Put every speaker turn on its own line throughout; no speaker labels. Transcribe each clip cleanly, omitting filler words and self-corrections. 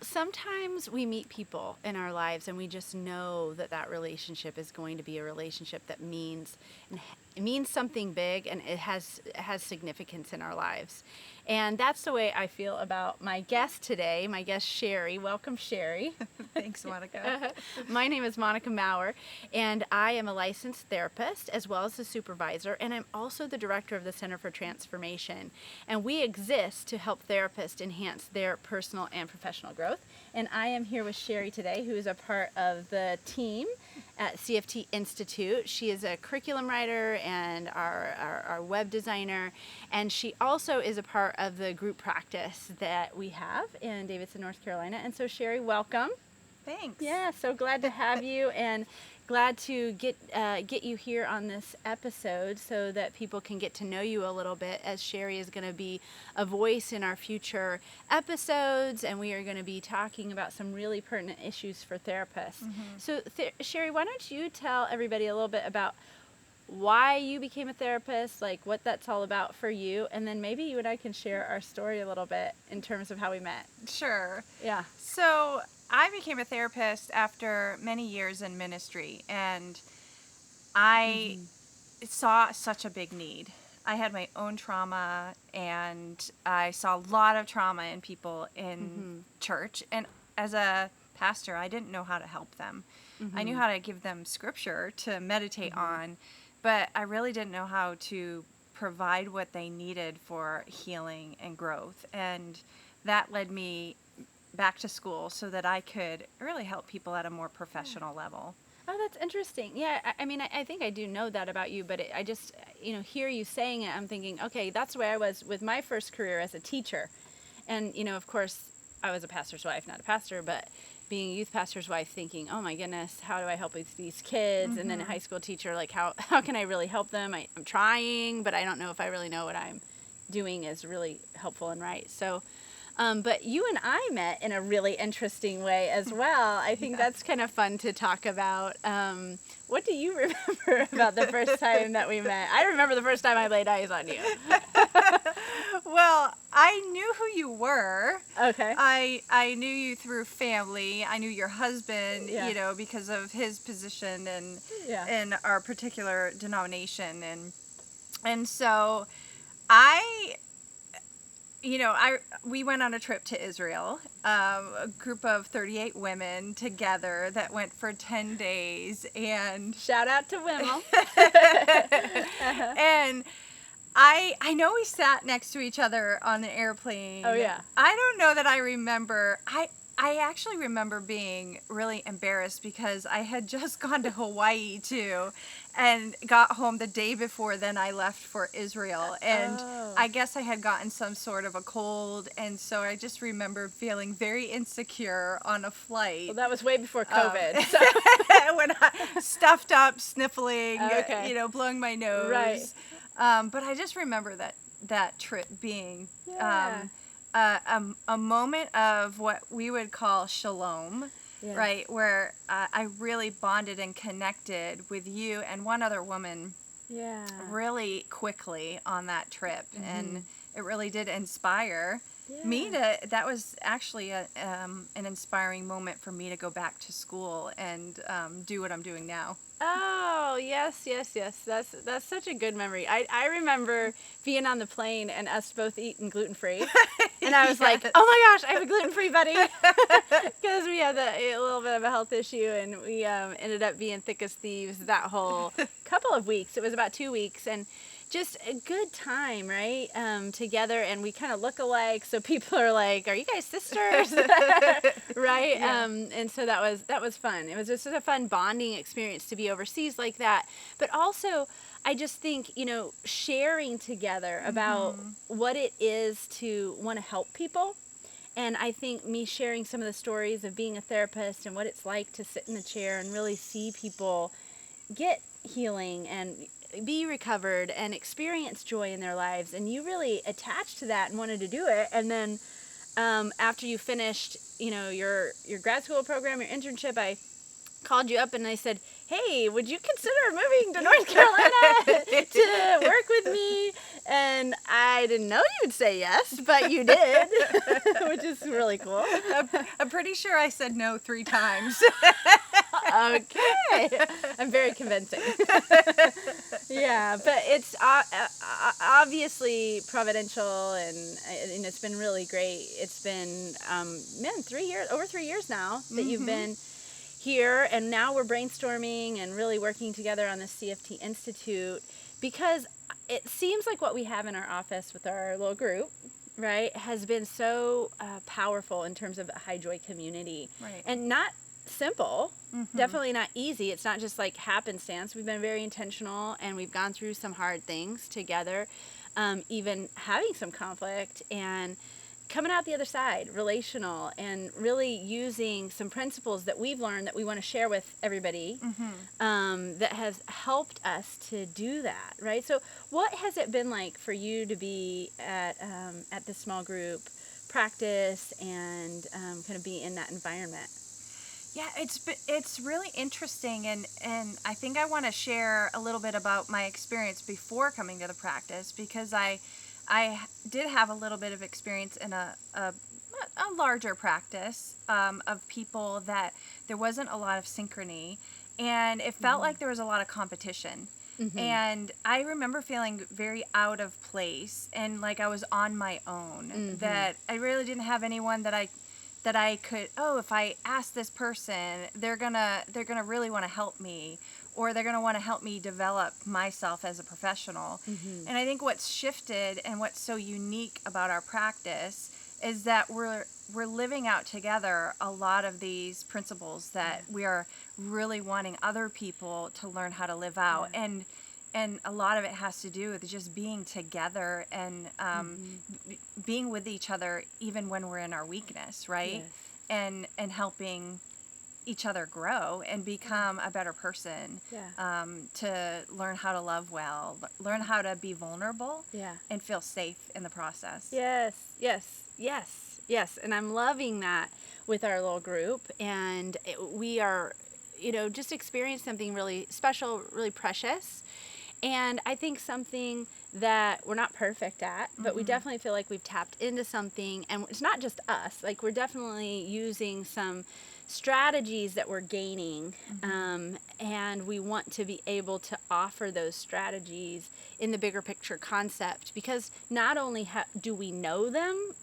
Sometimes we meet people in our lives and we just know that that relationship is going to be a relationship that it means something big, and it has significance in our lives. And that's the way I feel about my guest today, my guest Sherri. Welcome, Sherri.
Thanks, Monica.
My name is Monica Maurer, and I am a licensed therapist as well as a supervisor, and I'm also the director of the Center for Transformation. And we exist to help therapists enhance their personal and professional growth. And I am here with Sherri today, who is a part of the team at CFT Institute. She is a curriculum writer and our web designer, and she also is a part of the group practice that we have in Davidson, North Carolina. And so, Sherri, welcome.
Thanks.
Yeah, so glad to have you, and glad to get you here on this episode so that people can get to know you a little bit, as Sherri is going to be a voice in our future episodes, and we are going to be talking about some really pertinent issues for therapists.
Mm-hmm.
So, Sherri, why don't you tell everybody a little bit about why you became a therapist, like what that's all about for you, and then maybe you and I can share our story a little bit in terms of how we met.
Sure.
Yeah.
So I became a therapist after many years in ministry, and I saw such a big need. I had my own trauma, and I saw a lot of trauma in people in church. And as a pastor, I didn't know how to help them. I knew how to give them scripture to meditate on, but I really didn't know how to provide what they needed for healing and growth. And that led me back to school so that I could really help people at a more professional level.
Oh, that's interesting. Yeah, I mean, I think I do know that about you, but I just, hear you saying it, I'm thinking, okay, that's where I was with my first career as a teacher. And, of course, I was a pastor's wife, not a pastor, but being a youth pastor's wife, thinking, oh my goodness, how do I help with these kids? And then a high school teacher, like, how can I really help them? I'm trying, but I don't know if I really know what I'm doing is really helpful and right. So, but you and I met in a really interesting way as well. I think that's kind of fun to talk about. What do you remember about the first time that we met? I remember the first time I laid eyes on you.
Well, I knew who you were.
Okay.
I knew you through family. I knew your husband,
Yeah.
because of his position
Yeah.
in our particular denomination, and so we went on a trip to Israel, a group of 38 women together that went for 10 days, and
Shout out to Wimmel.
and I know we sat next to each other on the airplane.
Oh, yeah.
I don't know that I remember. I actually remember being really embarrassed because I had just gone to Hawaii too and got home the day before then I left for Israel. And I guess I had gotten some sort of a cold. And so I just remember feeling very insecure on a flight.
Well, that was way before COVID. So.
When I stuffed up, sniffling,
Okay.
blowing my nose.
Right.
But I just remember that trip being
Yeah.
a moment of what we would call shalom,
Yeah.
right? Where I really bonded and connected with you and one other woman
Yeah.
really quickly on that trip. And it really did inspire
Yeah.
me that was actually an inspiring moment for me to go back to school and do what I'm doing now.
Oh, yes. That's such a good memory. I remember being on the plane and us both eating gluten-free. And I was like, oh my gosh, I have a gluten-free buddy. Because we had a little bit of a health issue, and we ended up being thick as thieves that whole couple of weeks. It was about 2 weeks. And just a good time, right? Together, and we kind of look alike, so people are like, "Are you guys sisters?" Right?
Yeah.
And so that was fun. It was just a fun bonding experience to be overseas like that. But also, I just think sharing together about what it is to want to help people. And I think me sharing some of the stories of being a therapist and what it's like to sit in the chair and really see people get healing and be recovered and experience joy in their lives, and you really attached to that and wanted to do it. And then after you finished your grad school program, your internship, I called you up and I said, hey, would you consider moving to North Carolina to work with me? And I didn't know you'd say yes, but you did, which is really cool.
I'm pretty sure I said no 3 times.
Okay. I'm very convincing. Yeah, but it's obviously providential, and it's been really great. It's been, over 3 years now that you've been here, and now we're brainstorming and really working together on the CFT Institute, because it seems like what we have in our office with our little group, right, has been so powerful in terms of the high joy community.
Right.
And not simple, definitely not easy. It's not just like happenstance. We've been very intentional, and we've gone through some hard things together, even having some conflict and coming out the other side, relational, and really using some principles that we've learned that we want to share with everybody, that has helped us to do that, right? So what has it been like for you to be at this small group practice and kind of be in that environment?
Yeah, it's really interesting, and I think I want to share a little bit about my experience before coming to the practice, because I did have a little bit of experience in a larger practice of people that there wasn't a lot of synchrony, and it felt like there was a lot of competition. And I remember feeling very out of place and like I was on my own, that I really didn't have anyone that I could, if I ask this person, they're gonna really want to help me, or they're gonna want to help me develop myself as a professional. And I think what's shifted and what's so unique about our practice is that we're living out together a lot of these principles that we are really wanting other people to learn how to live out. And a lot of it has to do with just being together and being with each other even when we're in our weakness, right? Yes. And helping each other grow and become a better person, to learn how to love well, learn how to be vulnerable, and feel safe in the process.
Yes. And I'm loving that with our little group. And we are, just experiencing something really special, really precious. And I think something that we're not perfect at, but we definitely feel like we've tapped into something. And it's not just us. Like, we're definitely using some strategies that we're gaining, and we want to be able to offer those strategies in the bigger picture concept, because not only do we know them,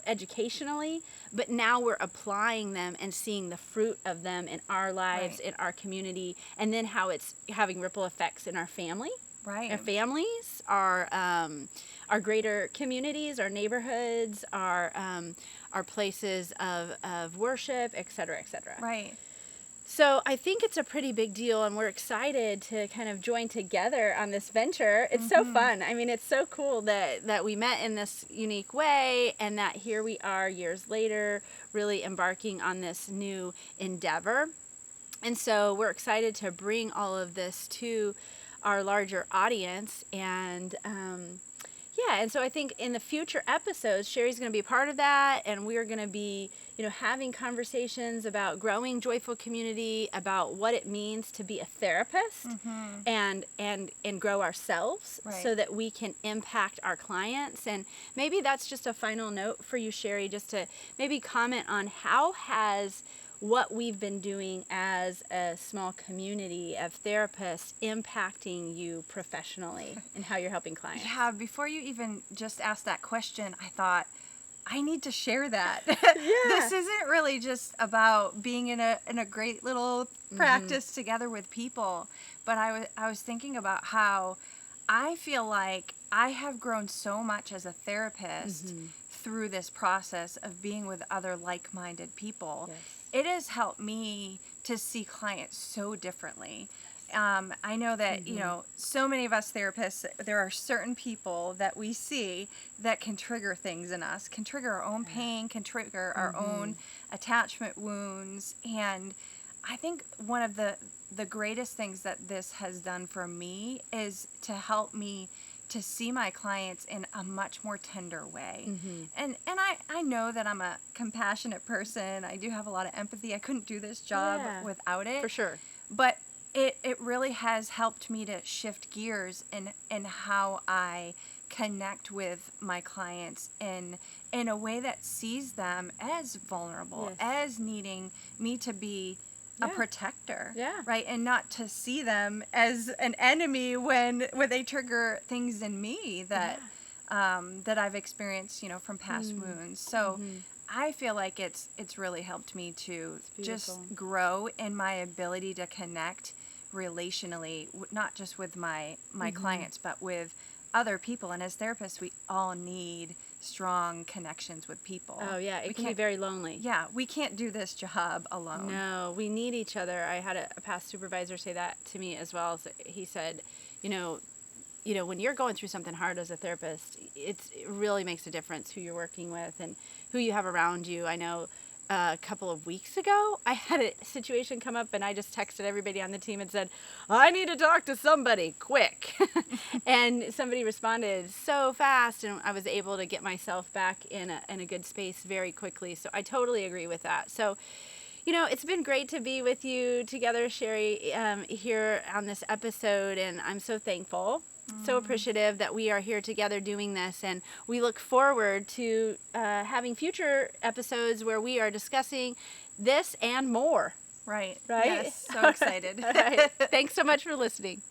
educationally, but now we're applying them and seeing the fruit of them in our lives, in our community, and then how it's having ripple effects in our family.
Right.
Our families, our greater communities, our neighborhoods, our places of worship, et cetera, et cetera.
Right.
So I think it's a pretty big deal, and we're excited to kind of join together on this venture. It's so fun. I mean, it's so cool that we met in this unique way, and that here we are years later really embarking on this new endeavor. And so we're excited to bring all of this to our larger audience, and and so I think in the future episodes, Sherri's going to be a part of that, and we're going to be, having conversations about growing joyful community, about what it means to be a therapist, and grow ourselves, so that we can impact our clients. And maybe that's just a final note for you, Sherri, just to maybe comment on how has what we've been doing as a small community of therapists impacting you professionally and how you're helping clients.
Yeah, before you even just asked that question, I thought, I need to share that. This isn't really just about being in a great little practice together with people, but I was thinking about how I feel like I have grown so much as a therapist through this process of being with other like-minded people.
Yes.
It has helped me to see clients so differently. I know that, so many of us therapists, there are certain people that we see that can trigger things in us, can trigger our own pain, can trigger our own attachment wounds. And I think one of the greatest things that this has done for me is to help me to see my clients in a much more tender way.
Mm-hmm.
And I know that I'm a compassionate person. I do have a lot of empathy. I couldn't do this job without it.
For sure.
But it really has helped me to shift gears in how I connect with my clients in a way that sees them as vulnerable, as needing me to be a protector, right? And not to see them as an enemy when they trigger things in me that that I've experienced, from past wounds. So I feel like it's really helped me to just grow in my ability to connect relationally, not just with my clients, but with other people. And as therapists, we all need strong connections with people.
Oh yeah, it can be very lonely.
Yeah, we can't do this job alone.
No, we need each other. I had a past supervisor say that to me as well. So he said, when you're going through something hard as a therapist, it really makes a difference who you're working with and who you have around you. I know a couple of weeks ago, I had a situation come up and I just texted everybody on the team and said, I need to talk to somebody quick. And somebody responded so fast, and I was able to get myself back in a good space very quickly. So I totally agree with that. So, it's been great to be with you together, Sherri, here on this episode, and I'm so thankful. So appreciative that we are here together doing this, and we look forward to having future episodes where we are discussing this and more.
Right.
Right?
Yes, so excited.
All right. Thanks so much for listening.